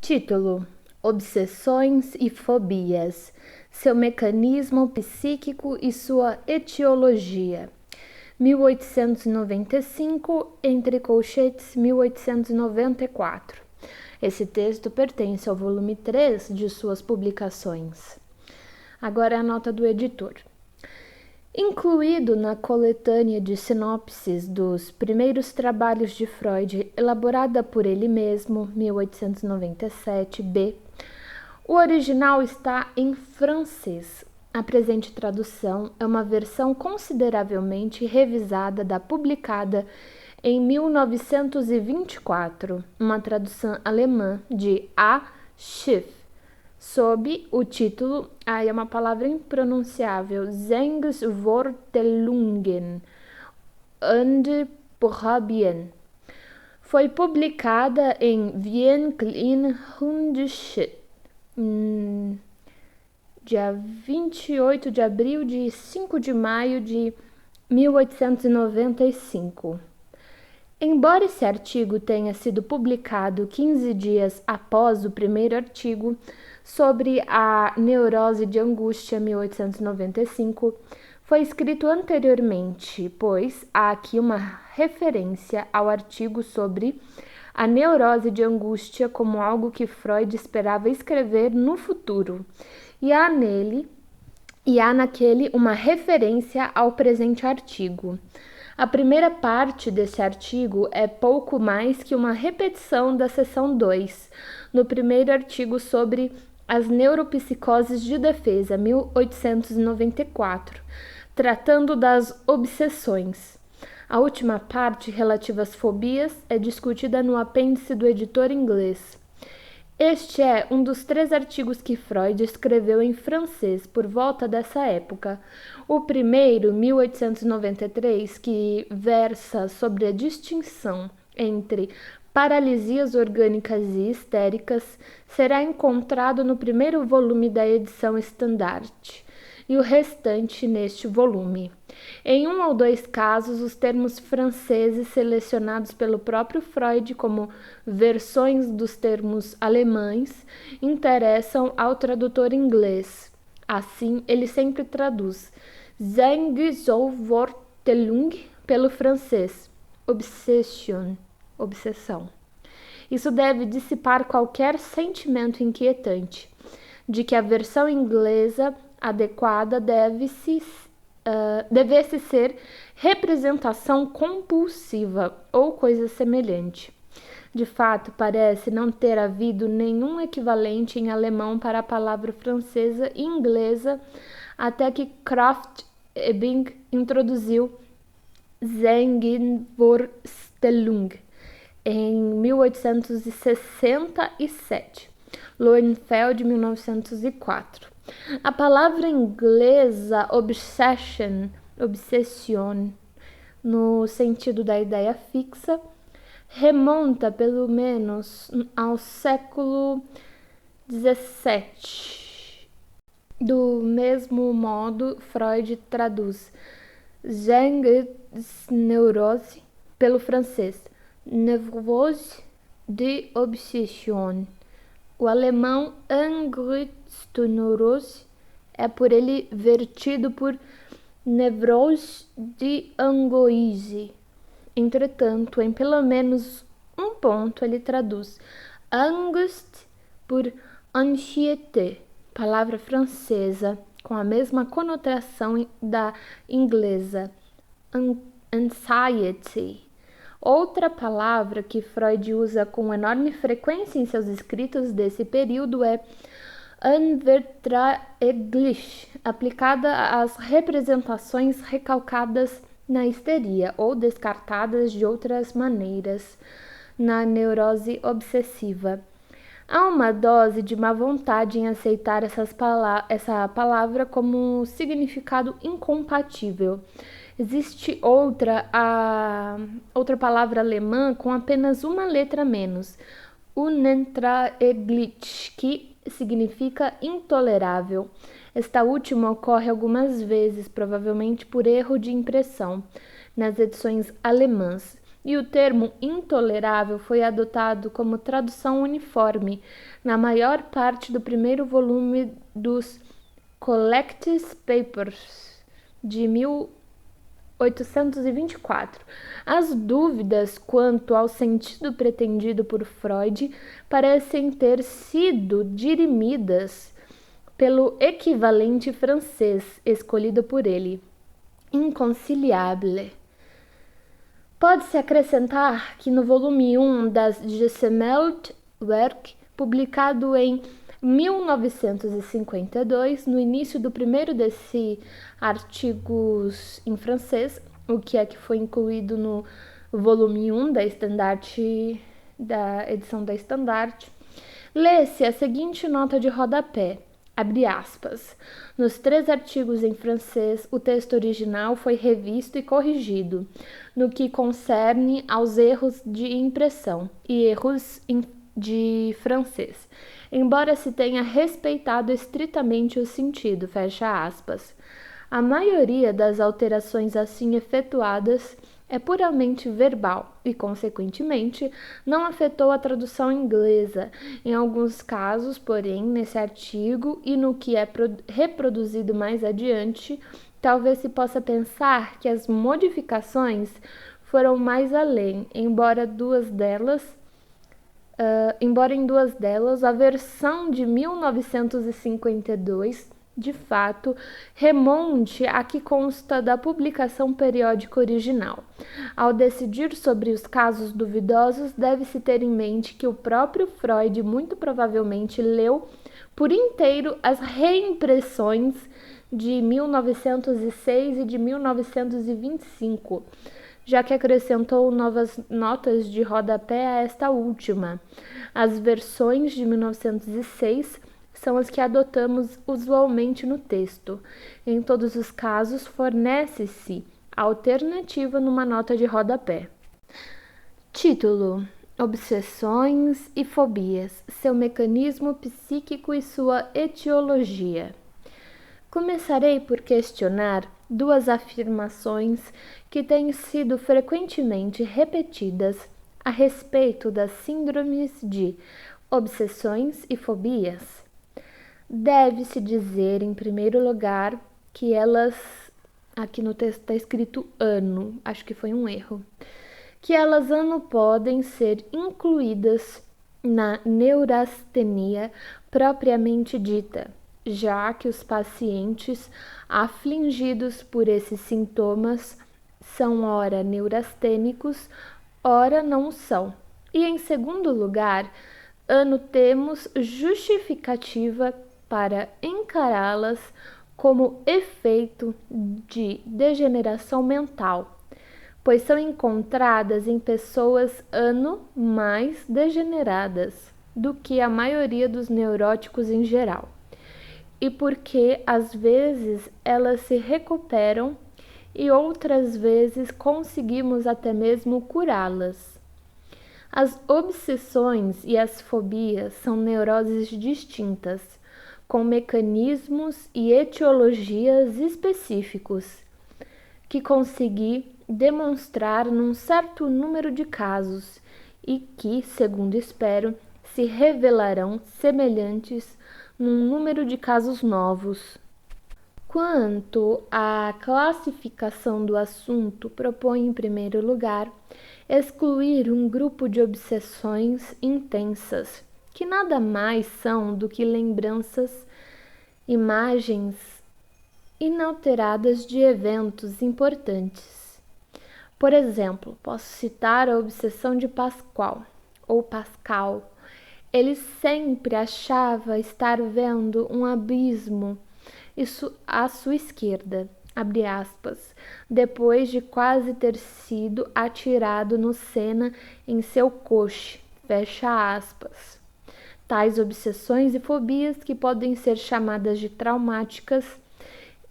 Título: Obsessões e fobias, seu mecanismo psíquico e sua etiologia. 1895, entre colchetes 1894. Esse texto pertence ao volume 3 de suas publicações. Agora é a nota do editor. Incluído na coletânea de sinopses dos primeiros trabalhos de Freud, elaborada por ele mesmo, 1897b, o original está em francês. A presente tradução é uma versão consideravelmente revisada da publicada em 1924, uma tradução alemã de A. Schiff, sob o título, aí é uma palavra impronunciável, Sengsvorstellungen und Probien. Foi publicada em Wien Klein Hundsch, dia 28 de abril de 5 de maio de 1895. Embora esse artigo tenha sido publicado 15 dias após o primeiro artigo sobre a neurose de angústia, 1895, foi escrito anteriormente, pois há aqui uma referência ao artigo sobre a neurose de angústia como algo que Freud esperava escrever no futuro, e há naquele uma referência ao presente artigo. A primeira parte desse artigo é pouco mais que uma repetição da seção 2, no primeiro artigo sobre as neuropsicoses de defesa, 1894, tratando das obsessões. A última parte, relativa às fobias, é discutida no apêndice do editor inglês. Este é um dos 3 artigos que Freud escreveu em francês por volta dessa época. O primeiro, 1893, que versa sobre a distinção entre paralisias orgânicas e histéricas, será encontrado no primeiro volume da edição Standard, e o restante neste volume. Em 1 ou 2 casos, os termos franceses selecionados pelo próprio Freud como versões dos termos alemães interessam ao tradutor inglês. Assim, ele sempre traduz Sengsvorstellung pelo francês, obsessão. Isso deve dissipar qualquer sentimento inquietante de que a versão inglesa adequada devesse ser representação compulsiva ou coisa semelhante. De fato, parece não ter havido nenhum equivalente em alemão para a palavra francesa e inglesa até que Krafft-Ebing introduziu Sengsvorstellung em 1867. Lohenfeld, 1904. A palavra inglesa obsession, no sentido da ideia fixa, remonta pelo menos ao século XVII. Do mesmo modo, Freud traduz Neurose pelo francês, Névrose de obsession. O alemão Angstneurose é por ele vertido por Nevrose de Angoise. Entretanto, em pelo menos um ponto ele traduz Angst por anxiété, palavra francesa com a mesma conotação da inglesa, anxiety. Outra palavra que Freud usa com enorme frequência em seus escritos desse período é unverträglich, aplicada às representações recalcadas na histeria ou descartadas de outras maneiras na neurose obsessiva. Há uma dose de má vontade em aceitar essa palavra como significado incompatível. Existe outra palavra alemã com apenas uma letra menos, unerträglich, que significa intolerável. Esta última ocorre algumas vezes, provavelmente por erro de impressão, nas edições alemãs. e o termo intolerável foi adotado como tradução uniforme na maior parte do primeiro volume dos Collected Papers de 1824. As dúvidas quanto ao sentido pretendido por Freud parecem ter sido dirimidas pelo equivalente francês escolhido por ele, inconciliable. Pode-se acrescentar que no volume 1 das Gesammeltwerk, publicado em 1952, no início do primeiro desses artigos em francês, o que foi incluído no volume 1 da edição da Standard, lê-se a seguinte nota de rodapé, abre aspas. Nos 3 artigos em francês, o texto original foi revisto e corrigido, no que concerne aos erros de impressão e erros de francês, embora se tenha respeitado estritamente o sentido, fecha aspas. A maioria das alterações assim efetuadas é puramente verbal e, consequentemente, não afetou a tradução inglesa. Em alguns casos, porém, nesse artigo e no que é reproduzido mais adiante, talvez se possa pensar que as modificações foram mais além, embora em duas delas, a versão de 1952, de fato, remonte a que consta da publicação periódica original. Ao decidir sobre os casos duvidosos, deve-se ter em mente que o próprio Freud muito provavelmente leu por inteiro as reimpressões de 1906 e de 1925, já que acrescentou novas notas de rodapé a esta última. As versões de 1906 são as que adotamos usualmente no texto. Em todos os casos, fornece-se a alternativa numa nota de rodapé. Título: Obsessões e fobias, seu mecanismo psíquico e sua etiologia. Começarei por questionar 2 afirmações que têm sido frequentemente repetidas a respeito das síndromes de obsessões e fobias. Deve-se dizer, em primeiro lugar, que elas, aqui no texto está escrito ano, acho que foi um erro, que elas não podem ser incluídas na neurastenia propriamente dita, já que os pacientes afligidos por esses sintomas são ora neurastênicos, ora não são. E em segundo lugar, temos justificativa para encará-las como efeito de degeneração mental, pois são encontradas em pessoas mais degeneradas do que a maioria dos neuróticos em geral, e porque às vezes elas se recuperam e outras vezes conseguimos até mesmo curá-las. As obsessões e as fobias são neuroses distintas, com mecanismos e etiologias específicos, que consegui demonstrar num certo número de casos e que, segundo espero, se revelarão semelhantes num número de casos novos. Quanto à classificação do assunto, propõe, em primeiro lugar, excluir um grupo de obsessões intensas, que nada mais são do que lembranças, imagens inalteradas de eventos importantes. Por exemplo, posso citar a obsessão de Pascal. Ele sempre achava estar vendo um abismo à sua esquerda, abre aspas, depois de quase ter sido atirado no Sena em seu coche, fecha aspas. Tais obsessões e fobias, que podem ser chamadas de traumáticas,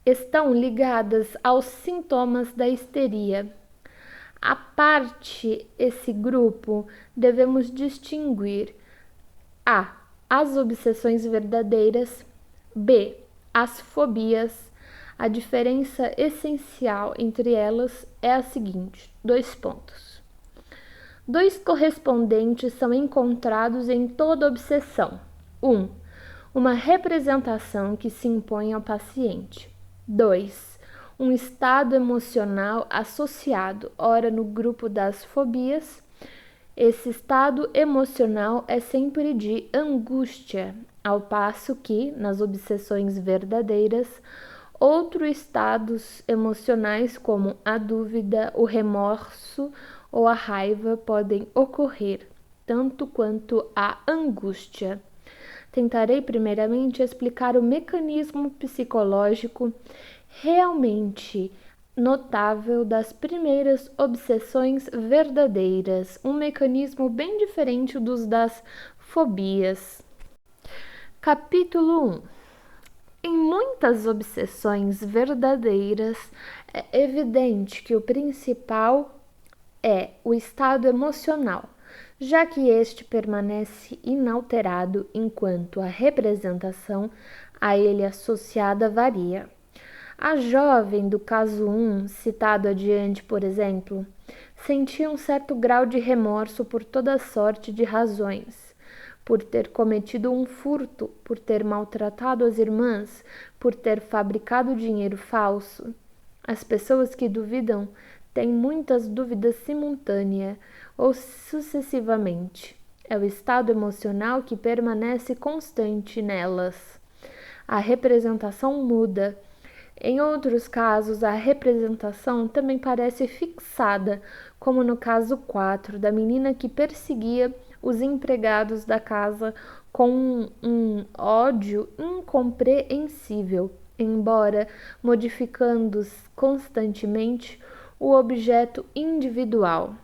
estão ligadas aos sintomas da histeria. À parte esse grupo, devemos distinguir a. As obsessões verdadeiras, b. As fobias. A diferença essencial entre elas é a seguinte: 2 pontos. Dois correspondentes são encontrados em toda obsessão. 1. Uma representação que se impõe ao paciente. 2. Um estado emocional associado, ora no grupo das fobias. Esse estado emocional é sempre de angústia, ao passo que, nas obsessões verdadeiras, outros estados emocionais como a dúvida, o remorso ou a raiva podem ocorrer, tanto quanto a angústia. Tentarei primeiramente explicar o mecanismo psicológico realmente notável das primeiras obsessões verdadeiras, um mecanismo bem diferente dos das fobias. Capítulo 1. Em muitas obsessões verdadeiras, é evidente que o principal é o estado emocional, já que este permanece inalterado enquanto a representação a ele associada varia. A jovem do caso 1, citado adiante, por exemplo, sentia um certo grau de remorso por toda sorte de razões, por ter cometido um furto, por ter maltratado as irmãs, por ter fabricado dinheiro falso. As pessoas que duvidam têm muitas dúvidas simultâneas ou sucessivamente. É o estado emocional que permanece constante nelas. A representação muda. Em outros casos, a representação também parece fixada, como no caso 4, da menina que perseguia os empregados da casa com um ódio incompreensível, embora modificando constantemente o objeto individual.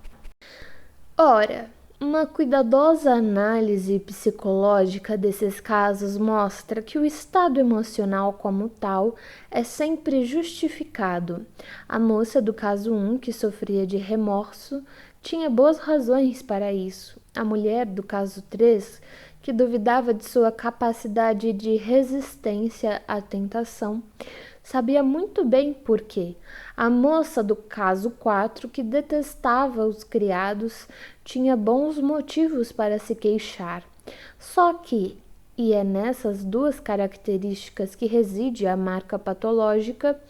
Ora, uma cuidadosa análise psicológica desses casos mostra que o estado emocional como tal é sempre justificado. A moça do caso 1, que sofria de remorso, tinha boas razões para isso. A mulher do caso 3, que duvidava de sua capacidade de resistência à tentação, sabia muito bem por quê. A moça do caso 4, que detestava os criados, tinha bons motivos para se queixar. Só que, e é nessas duas características que reside a marca patológica,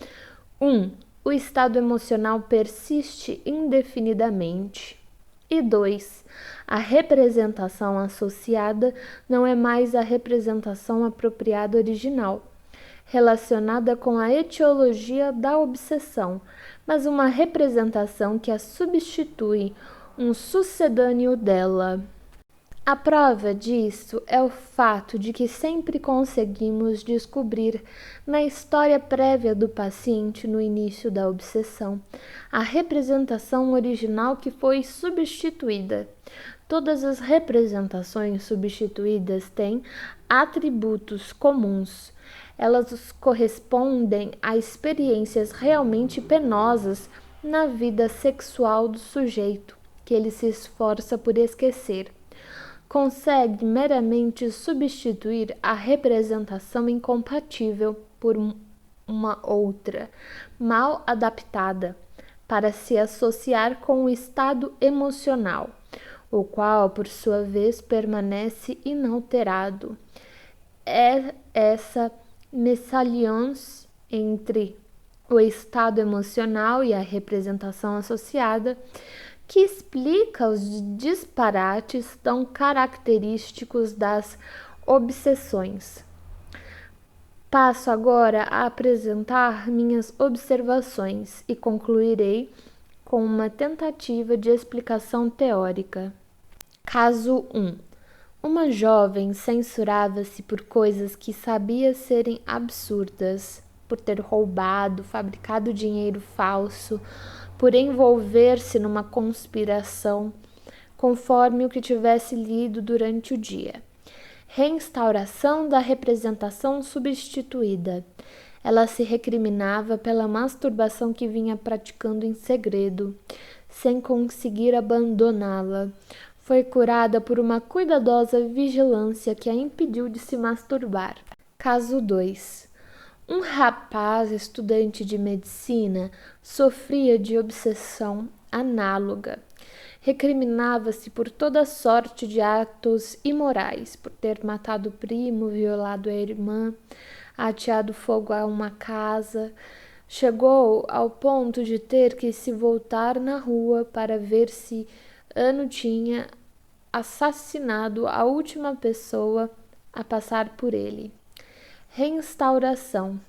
1. O estado emocional persiste indefinidamente. E 2. A representação associada não é mais a representação apropriada original, relacionada com a etiologia da obsessão, mas uma representação que a substitui, um sucedâneo dela. A prova disso é o fato de que sempre conseguimos descobrir na história prévia do paciente no início da obsessão a representação original que foi substituída. Todas as representações substituídas têm atributos comuns. Elas correspondem a experiências realmente penosas na vida sexual do sujeito, que ele se esforça por esquecer. Consegue meramente substituir a representação incompatível por uma outra, mal adaptada, para se associar com o estado emocional, o qual, por sua vez, permanece inalterado. É essa mésalliance entre o estado emocional e a representação associada que explica os disparates tão característicos das obsessões. Passo agora a apresentar minhas observações e concluirei com uma tentativa de explicação teórica. Caso 1. Uma jovem censurava-se por coisas que sabia serem absurdas, por ter roubado, fabricado dinheiro falso, por envolver-se numa conspiração, conforme o que tivesse lido durante o dia. Reinstauração da representação substituída. Ela se recriminava pela masturbação que vinha praticando em segredo, sem conseguir abandoná-la. Foi curada por uma cuidadosa vigilância que a impediu de se masturbar. Caso 2. Um rapaz estudante de medicina sofria de obsessão análoga. Recriminava-se por toda sorte de atos imorais, por ter matado o primo, violado a irmã, ateado fogo a uma casa. Chegou ao ponto de ter que se voltar na rua para ver se Ano tinha assassinado a última pessoa a passar por ele. Reinstauração.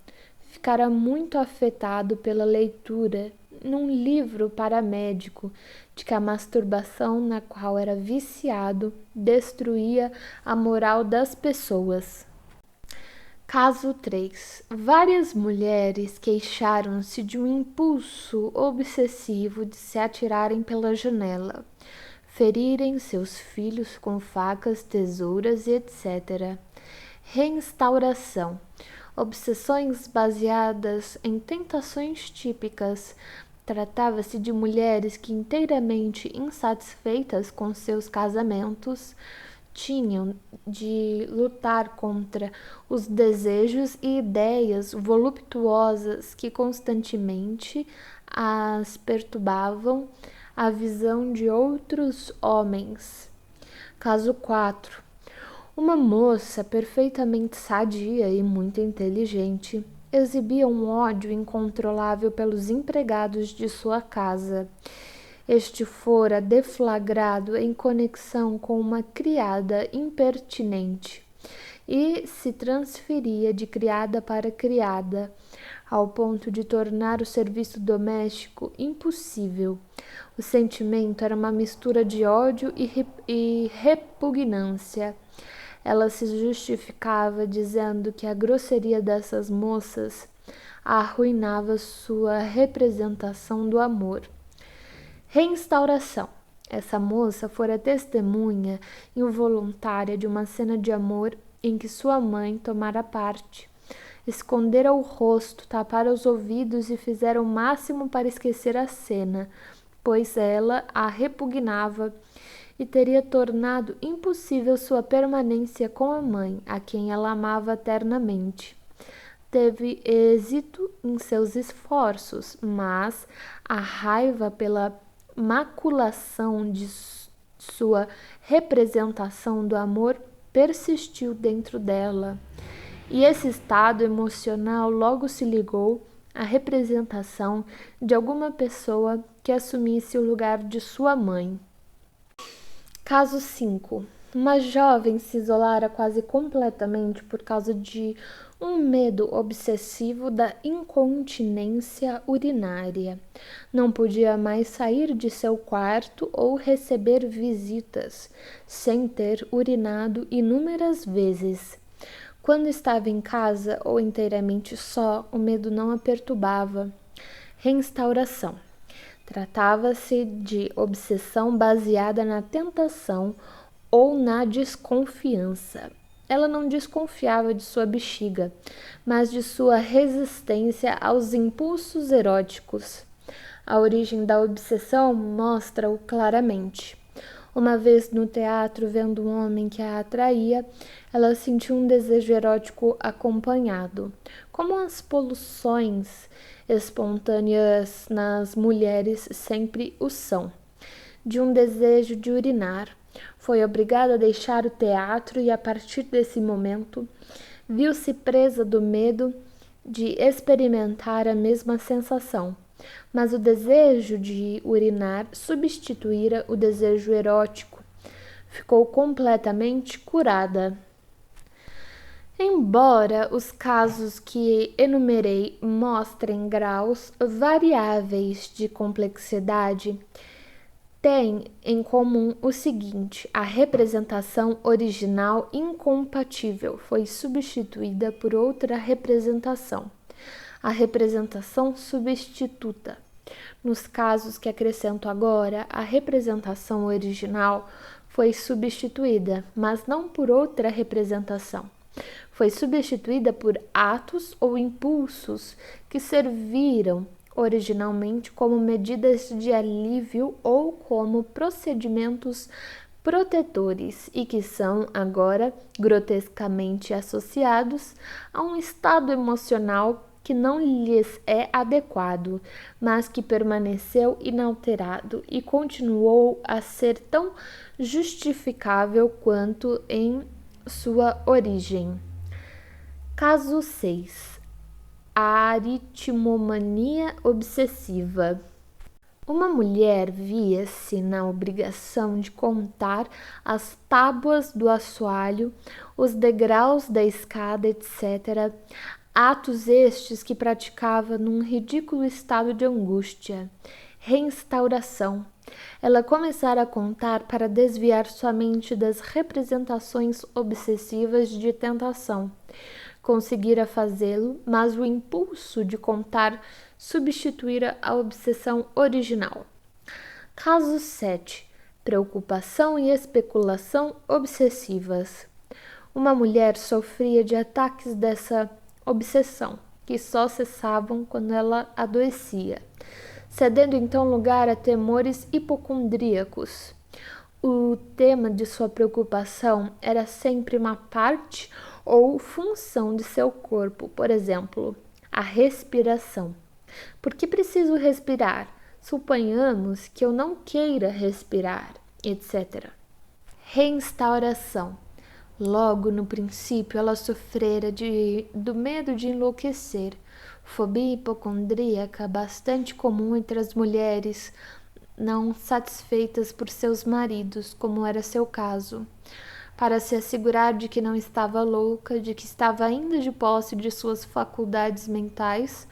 Ficara muito afetado pela leitura, num livro paramédico, de que a masturbação na qual era viciado destruía a moral das pessoas. Caso 3. Várias mulheres queixaram-se de um impulso obsessivo de se atirarem pela janela, ferirem seus filhos com facas, tesouras e etc. Reinstauração. Obsessões baseadas em tentações típicas. Tratava-se de mulheres que, inteiramente insatisfeitas com seus casamentos, tinham de lutar contra os desejos e ideias voluptuosas que constantemente as perturbavam a visão de outros homens. Caso 4. Uma moça perfeitamente sadia e muito inteligente exibia um ódio incontrolável pelos empregados de sua casa. Este fora deflagrado em conexão com uma criada impertinente e se transferia de criada para criada, ao ponto de tornar o serviço doméstico impossível. O sentimento era uma mistura de ódio e repugnância. Ela se justificava dizendo que a grosseria dessas moças arruinava sua representação do amor. Reinstauração. Essa moça fora testemunha involuntária de uma cena de amor em que sua mãe tomara parte. Escondera o rosto, tapara os ouvidos e fizera o máximo para esquecer a cena, pois ela a repugnava e teria tornado impossível sua permanência com a mãe, a quem ela amava eternamente. Teve êxito em seus esforços, mas a raiva pela maculação de sua representação do amor persistiu dentro dela, e esse estado emocional logo se ligou à representação de alguma pessoa que assumisse o lugar de sua mãe. Caso 5. Uma jovem se isolara quase completamente por causa de um medo obsessivo da incontinência urinária. Não podia mais sair de seu quarto ou receber visitas, sem ter urinado inúmeras vezes. Quando estava em casa ou inteiramente só, o medo não a perturbava. Reinstauração. Tratava-se de obsessão baseada na tentação ou na desconfiança. Ela não desconfiava de sua bexiga, mas de sua resistência aos impulsos eróticos. A origem da obsessão mostra-o claramente. Uma vez no teatro, vendo um homem que a atraía, ela sentiu um desejo erótico acompanhado, como as pulsões espontâneas nas mulheres sempre o são, de um desejo de urinar. Foi obrigada a deixar o teatro e, a partir desse momento, viu-se presa do medo de experimentar a mesma sensação. Mas o desejo de urinar substituíra o desejo erótico. Ficou completamente curada. Embora os casos que enumerei mostrem graus variáveis de complexidade, têm em comum o seguinte: a representação original incompatível foi substituída por outra representação, a representação substituta. Nos casos que acrescento agora, a representação original foi substituída, mas não por outra representação. Foi substituída por atos ou impulsos que serviram originalmente como medidas de alívio ou como procedimentos protetores e que são agora grotescamente associados a um estado emocional que não lhes é adequado, mas que permaneceu inalterado e continuou a ser tão justificável quanto em sua origem. Caso 6. A aritmomania obsessiva. Uma mulher via-se na obrigação de contar as tábuas do assoalho, os degraus da escada, etc., atos estes que praticava num ridículo estado de angústia. Reinstauração. Ela começara a contar para desviar sua mente das representações obsessivas de tentação. Conseguira fazê-lo, mas o impulso de contar substituíra a obsessão original. Caso 7. Preocupação e especulação obsessivas. Uma mulher sofria de ataques dessa obsessão, que só cessavam quando ela adoecia, cedendo então lugar a temores hipocondríacos. O tema de sua preocupação era sempre uma parte ou função de seu corpo, por exemplo, a respiração. Por que preciso respirar? Suponhamos que eu não queira respirar, etc. Reinstauração. Logo no princípio ela sofrera do medo de enlouquecer, fobia hipocondríaca bastante comum entre as mulheres não satisfeitas por seus maridos, como era seu caso. Para se assegurar de que não estava louca, de que estava ainda de posse de suas faculdades mentais,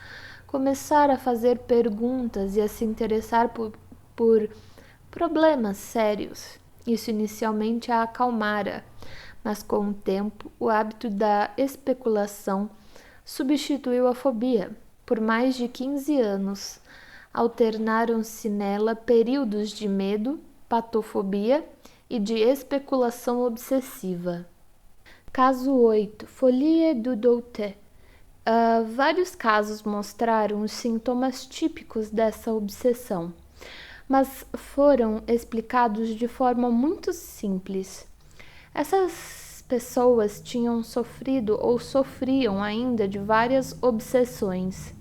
começara a fazer perguntas e a se interessar por problemas sérios. Isso inicialmente a acalmara, mas com o tempo o hábito da especulação substituiu a fobia. Por mais de 15 anos, alternaram-se nela períodos de medo, patofobia e de especulação obsessiva. Caso 8. Folie du doute. Vários casos mostraram os sintomas típicos dessa obsessão, mas foram explicados de forma muito simples. Essas pessoas tinham sofrido ou sofriam ainda de várias obsessões,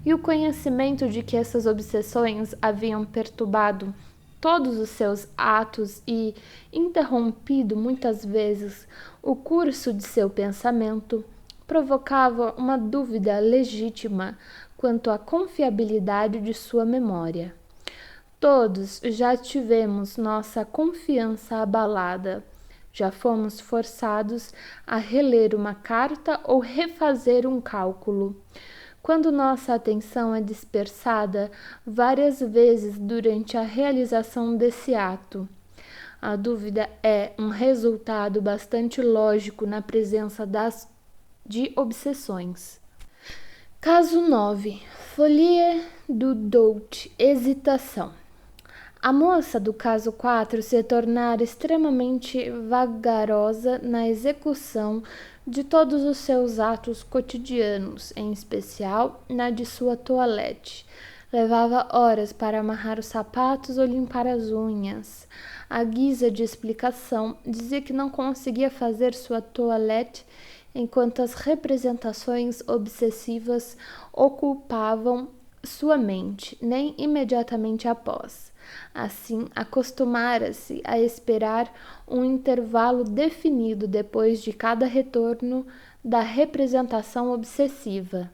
e o conhecimento de que essas obsessões haviam perturbado todos os seus atos e interrompido muitas vezes o curso de seu pensamento provocava uma dúvida legítima quanto à confiabilidade de sua memória. Todos já tivemos nossa confiança abalada, já fomos forçados a reler uma carta ou refazer um cálculo. Quando nossa atenção é dispersada várias vezes durante a realização desse ato. A dúvida é um resultado bastante lógico na presença de obsessões. Caso 9. Folie du doute, hesitação. A moça do caso 4 se tornara extremamente vagarosa na execução de todos os seus atos cotidianos, em especial na de sua toilette. Levava horas para amarrar os sapatos ou limpar as unhas. À guisa de explicação, dizia que não conseguia fazer sua toilette enquanto as representações obsessivas ocupavam sua mente, nem imediatamente após. Assim, acostumara-se a esperar um intervalo definido depois de cada retorno da representação obsessiva.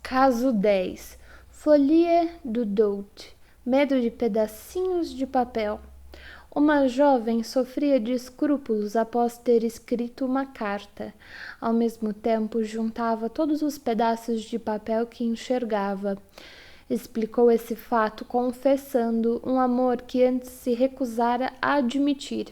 Caso 10. Folie du doute, medo de pedacinhos de papel. Uma jovem sofria de escrúpulos após ter escrito uma carta. Ao mesmo tempo, juntava todos os pedaços de papel que enxergava. Explicou esse fato confessando um amor que antes se recusara a admitir,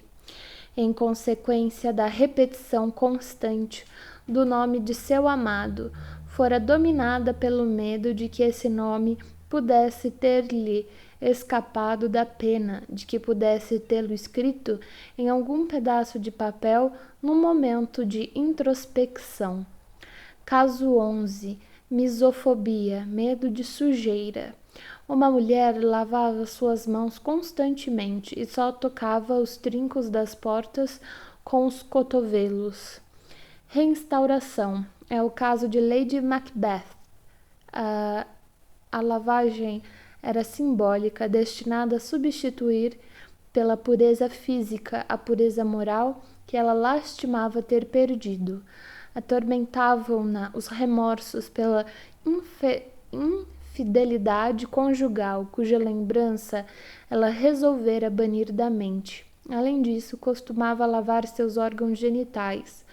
em consequência da repetição constante do nome de seu amado, fora dominada pelo medo de que esse nome pudesse ter-lhe escapado da pena, de que pudesse tê-lo escrito em algum pedaço de papel num momento de introspecção. Caso 11. Misofobia, medo de sujeira. Uma mulher lavava suas mãos constantemente e só tocava os trincos das portas com os cotovelos. Reinstauração. É o caso de Lady Macbeth. A lavagem era simbólica, destinada a substituir pela pureza física a pureza moral que ela lastimava ter perdido. Atormentavam-na os remorsos pela infidelidade conjugal, cuja lembrança ela resolvera banir da mente. Além disso, costumava lavar seus órgãos genitais.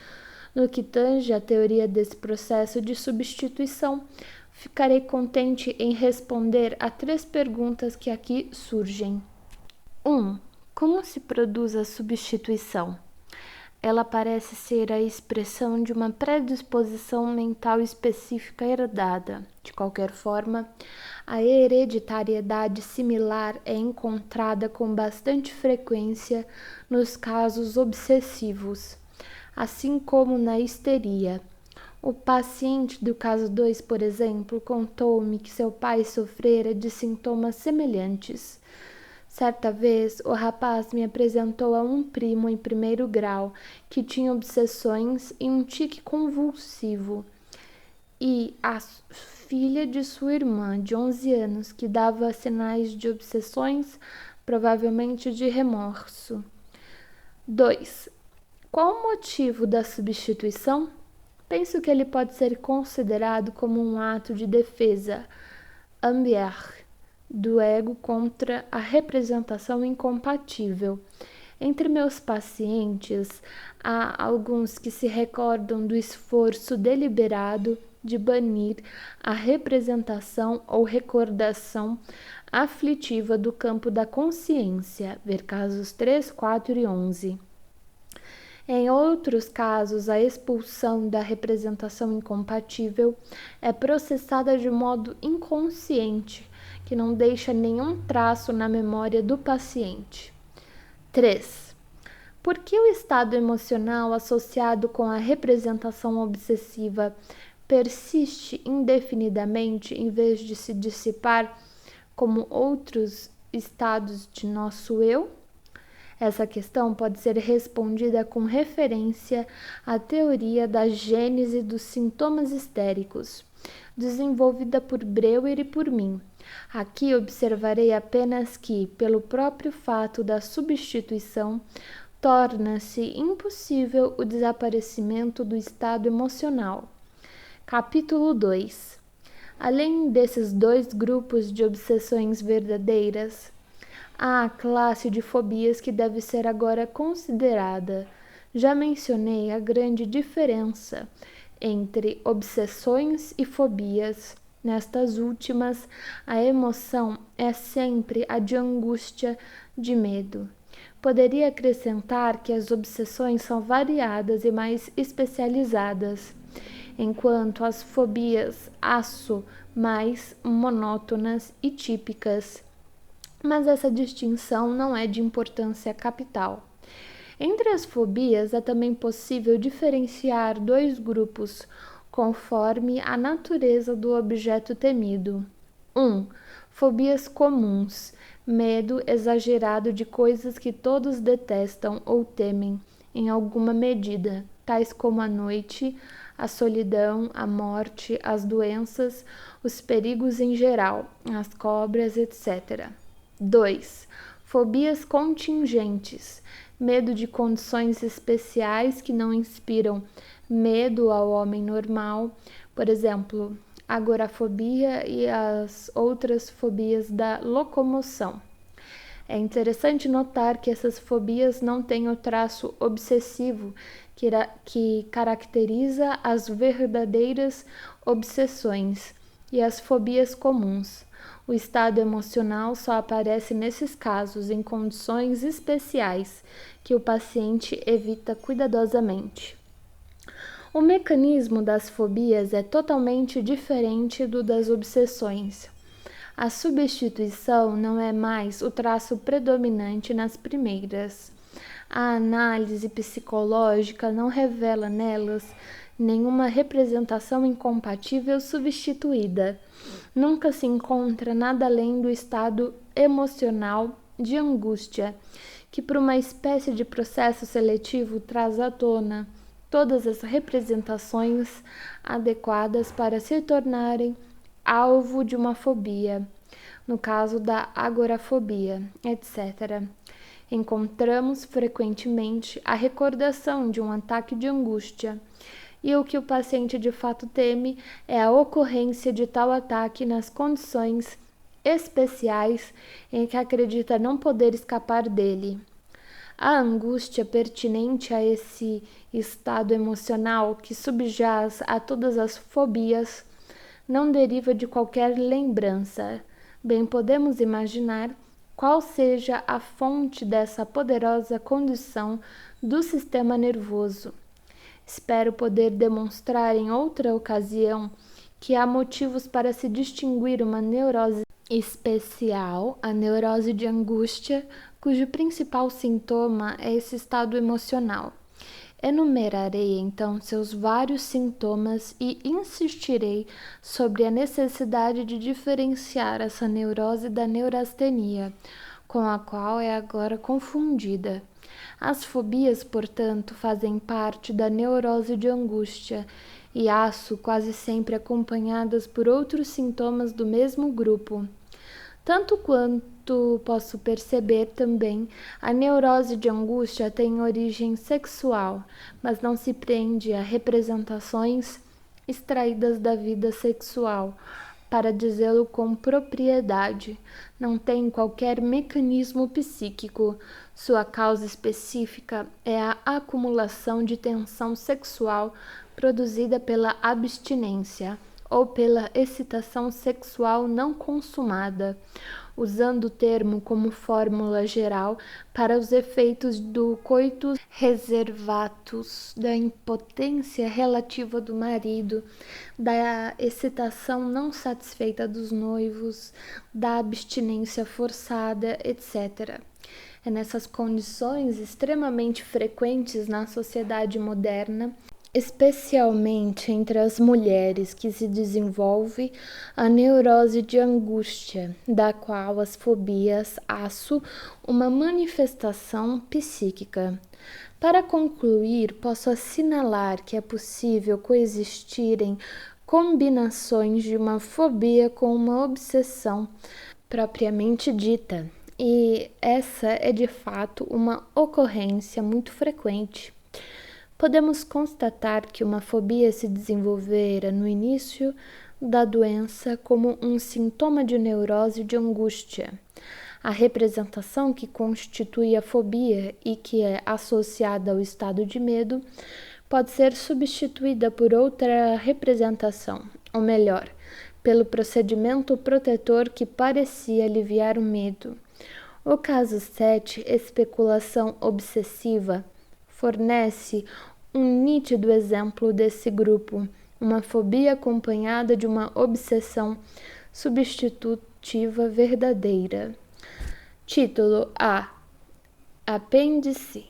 No que tange à teoria desse processo de substituição, ficarei contente em responder a 3 perguntas que aqui surgem. 1. Como se produz a substituição? Ela parece ser a expressão de uma predisposição mental específica herdada. De qualquer forma, a hereditariedade similar é encontrada com bastante frequência nos casos obsessivos, assim como na histeria. O paciente do caso 2, por exemplo, contou-me que seu pai sofrera de sintomas semelhantes. Certa vez, o rapaz me apresentou a um primo em 1º grau que tinha obsessões e um tique convulsivo, e a filha de sua irmã, de 11 anos, que dava sinais de obsessões, provavelmente de remorso. 2. Qual o motivo da substituição? Penso que ele pode ser considerado como um ato de defesa, ambière, do ego contra a representação incompatível. Entre meus pacientes, há alguns que se recordam do esforço deliberado de banir a representação ou recordação aflitiva do campo da consciência, ver casos 3, 4 e 11. Em outros casos, a expulsão da representação incompatível é processada de modo inconsciente, que não deixa nenhum traço na memória do paciente. 3. Por que o estado emocional associado com a representação obsessiva persiste indefinidamente em vez de se dissipar como outros estados de nosso eu? Essa questão pode ser respondida com referência à teoria da gênese dos sintomas histéricos, desenvolvida por Breuer e por mim. Aqui observarei apenas que, pelo próprio fato da substituição, torna-se impossível o desaparecimento do estado emocional. Capítulo 2. Além desses 2 grupos de obsessões verdadeiras, há a classe de fobias que deve ser agora considerada. Já mencionei a grande diferença entre obsessões e fobias. Nestas últimas, a emoção é sempre a de angústia, de medo. Poderia acrescentar que as obsessões são variadas e mais especializadas, enquanto as fobias mais monótonas e típicas. Mas essa distinção não é de importância capital. Entre as fobias é também possível diferenciar 2 grupos, conforme a natureza do objeto temido. 1. Fobias comuns, medo exagerado de coisas que todos detestam ou temem, em alguma medida, tais como a noite, a solidão, a morte, as doenças, os perigos em geral, as cobras, etc. 2. Fobias contingentes, medo de condições especiais que não inspiram medo ao homem normal, por exemplo, agorafobia e as outras fobias da locomoção. É interessante notar que essas fobias não têm o traço obsessivo que caracteriza as verdadeiras obsessões e as fobias comuns. O estado emocional só aparece nesses casos em condições especiais que o paciente evita cuidadosamente. O mecanismo das fobias é totalmente diferente do das obsessões. A substituição não é mais o traço predominante nas primeiras. A análise psicológica não revela nelas nenhuma representação incompatível substituída. Nunca se encontra nada além do estado emocional de angústia, que por uma espécie de processo seletivo traz à tona todas as representações adequadas para se tornarem alvo de uma fobia, no caso da agorafobia, etc. Encontramos frequentemente a recordação de um ataque de angústia, e o que o paciente de fato teme é a ocorrência de tal ataque nas condições especiais em que acredita não poder escapar dele. A angústia pertinente a esse estado emocional que subjaz a todas as fobias não deriva de qualquer lembrança. Bem podemos imaginar qual seja a fonte dessa poderosa condição do sistema nervoso. Espero poder demonstrar em outra ocasião que há motivos para se distinguir uma neurose especial, a neurose de angústia, cujo principal sintoma é esse estado emocional. Enumerarei então seus vários sintomas e insistirei sobre a necessidade de diferenciar essa neurose da neurastenia, com a qual é agora confundida. As fobias, portanto, fazem parte da neurose de angústia e quase sempre acompanhadas por outros sintomas do mesmo grupo. Tanto quanto posso perceber também, a neurose de angústia tem origem sexual, mas não se prende a representações extraídas da vida sexual. Para dizê-lo com propriedade, não tem qualquer mecanismo psíquico. Sua causa específica é a acumulação de tensão sexual produzida pela abstinência ou pela excitação sexual não consumada, usando o termo como fórmula geral para os efeitos do coitus reservatus, da impotência relativa do marido, da excitação não satisfeita dos noivos, da abstinência forçada, etc. É nessas condições extremamente frequentes na sociedade moderna, especialmente entre as mulheres, que se desenvolve a neurose de angústia, da qual as fobias aço uma manifestação psíquica. Para concluir, posso assinalar que é possível coexistirem combinações de uma fobia com uma obsessão propriamente dita, e essa é de fato uma ocorrência muito frequente. Podemos constatar que uma fobia se desenvolvera no início da doença como um sintoma de neurose de angústia. A representação que constitui a fobia e que é associada ao estado de medo pode ser substituída por outra representação, ou melhor, pelo procedimento protetor que parecia aliviar o medo. O caso 7, especulação obsessiva, fornece um nítido exemplo desse grupo, uma fobia acompanhada de uma obsessão substitutiva verdadeira. Título A. Apêndice.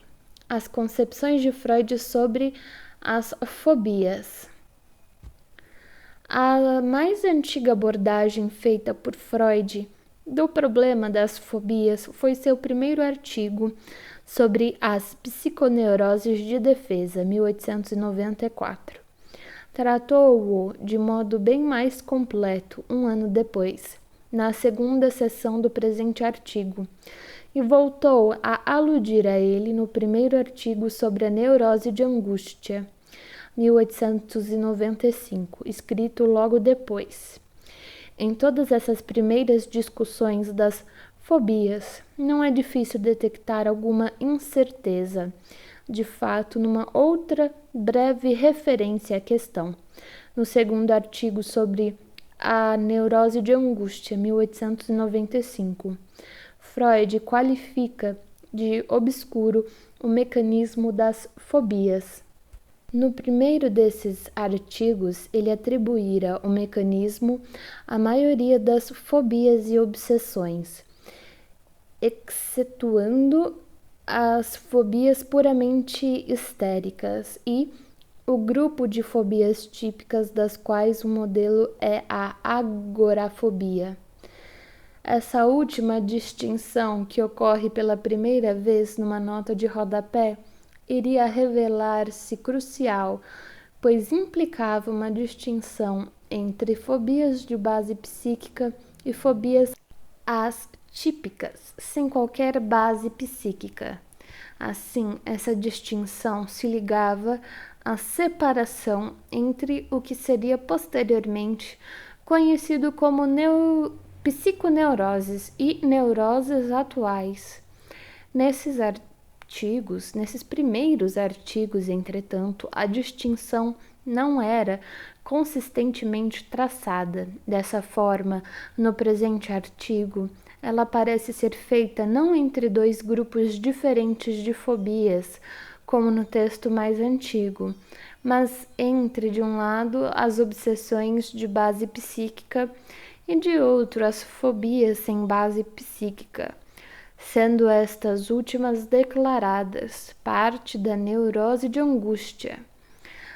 As concepções de Freud sobre as fobias. A mais antiga abordagem feita por Freud do problema das fobias foi seu primeiro artigo sobre as psiconeuroses de defesa, 1894. Tratou-o de modo bem mais completo um ano depois, na segunda seção do presente artigo, e voltou a aludir a ele no primeiro artigo sobre a neurose de angústia, 1895, escrito logo depois. Em todas essas primeiras discussões das fobias, não é difícil detectar alguma incerteza. De fato, numa outra breve referência à questão, no segundo artigo sobre a neurose de angústia, 1895, Freud qualifica de obscuro o mecanismo das fobias. No primeiro desses artigos, ele atribuíra o mecanismo à maioria das fobias e obsessões, excetuando as fobias puramente histéricas e o grupo de fobias típicas, das quais o modelo é a agorafobia. Essa última distinção, que ocorre pela primeira vez numa nota de rodapé, iria revelar-se crucial, pois implicava uma distinção entre fobias de base psíquica e fobias atípicas, sem qualquer base psíquica. Assim, essa distinção se ligava à separação entre o que seria posteriormente conhecido como psiconeuroses e neuroses atuais. Nesses primeiros artigos, entretanto, a distinção não era consistentemente traçada. Dessa forma, no presente artigo, ela parece ser feita não entre dois grupos diferentes de fobias, como no texto mais antigo, mas entre, de um lado, as obsessões de base psíquica e, de outro, as fobias sem base psíquica, sendo estas últimas declaradas parte da neurose de angústia.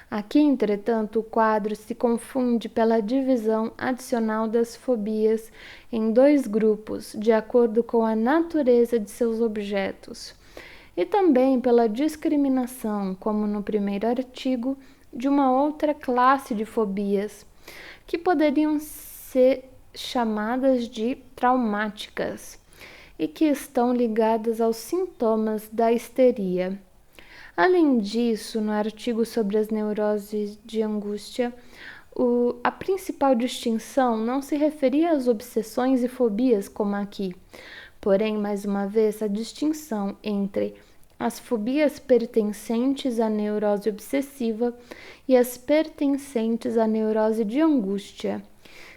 Aqui, entretanto, o quadro se confunde pela divisão adicional das fobias em dois grupos, de acordo com a natureza de seus objetos, e também pela discriminação, como no primeiro artigo, de uma outra classe de fobias, que poderiam ser chamadas de traumáticas, e que estão ligadas aos sintomas da histeria. Além disso, no artigo sobre as neuroses de angústia, a principal distinção não se referia às obsessões e fobias como aqui. Porém, mais uma vez, a distinção entre as fobias pertencentes à neurose obsessiva e as pertencentes à neurose de angústia.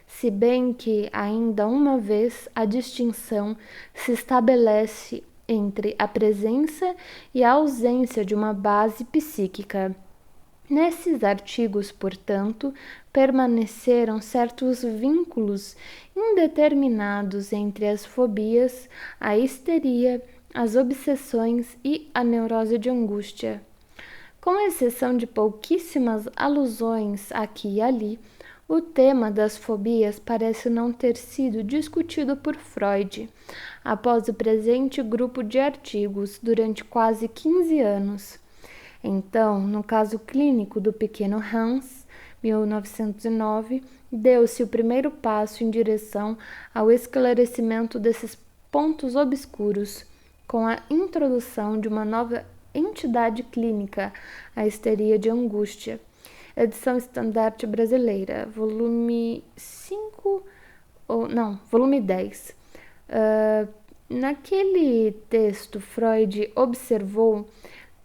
Se bem que, ainda uma vez, a distinção se estabelece entre a presença e a ausência de uma base psíquica. Nesses artigos, portanto, permaneceram certos vínculos indeterminados entre as fobias, a histeria, as obsessões e a neurose de angústia. Com exceção de pouquíssimas alusões aqui e ali, o tema das fobias parece não ter sido discutido por Freud, após o presente grupo de artigos, durante quase 15 anos. Então, no caso clínico do pequeno Hans, 1909, deu-se o primeiro passo em direção ao esclarecimento desses pontos obscuros, com a introdução de uma nova entidade clínica, a histeria de angústia. Edição Estandarte Brasileira, volume 10. Naquele texto, Freud observou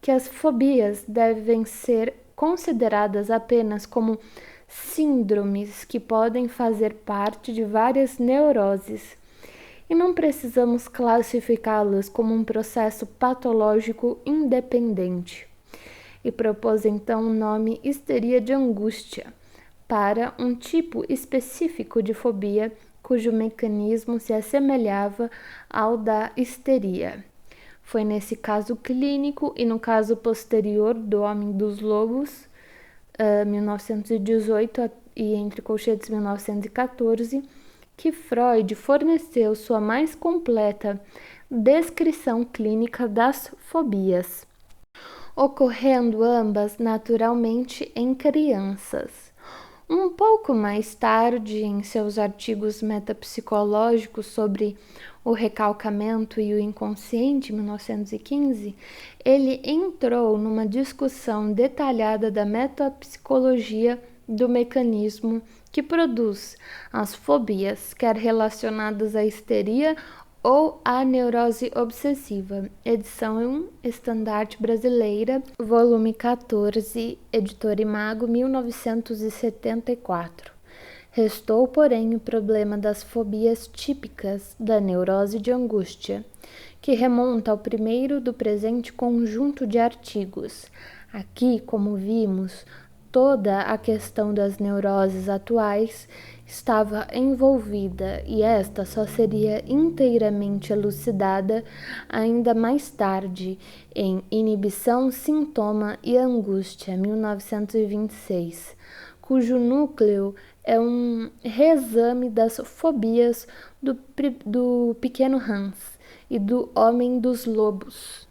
que as fobias devem ser consideradas apenas como síndromes que podem fazer parte de várias neuroses, e não precisamos classificá-las como um processo patológico independente. E propôs então o nome histeria de angústia para um tipo específico de fobia cujo mecanismo se assemelhava ao da histeria. Foi nesse caso clínico e no caso posterior do Homem dos Lobos, 1918 e entre colchetes 1914, que Freud forneceu sua mais completa descrição clínica das fobias, ocorrendo ambas naturalmente em crianças. Um pouco mais tarde, em seus artigos metapsicológicos sobre o recalcamento e o inconsciente, 1915, ele entrou numa discussão detalhada da metapsicologia do mecanismo que produz as fobias, quer relacionadas à histeria ou à neurose obsessiva. Edição 1, Estandarte Brasileira, volume 14, Editora Imago, 1974. Restou, porém, o problema das fobias típicas da neurose de angústia, que remonta ao primeiro do presente conjunto de artigos. Aqui, como vimos, toda a questão das neuroses atuais estava envolvida e esta só seria inteiramente elucidada ainda mais tarde em Inibição, Sintoma e Angústia, 1926, cujo núcleo é um reexame das fobias do pequeno Hans e do Homem dos Lobos.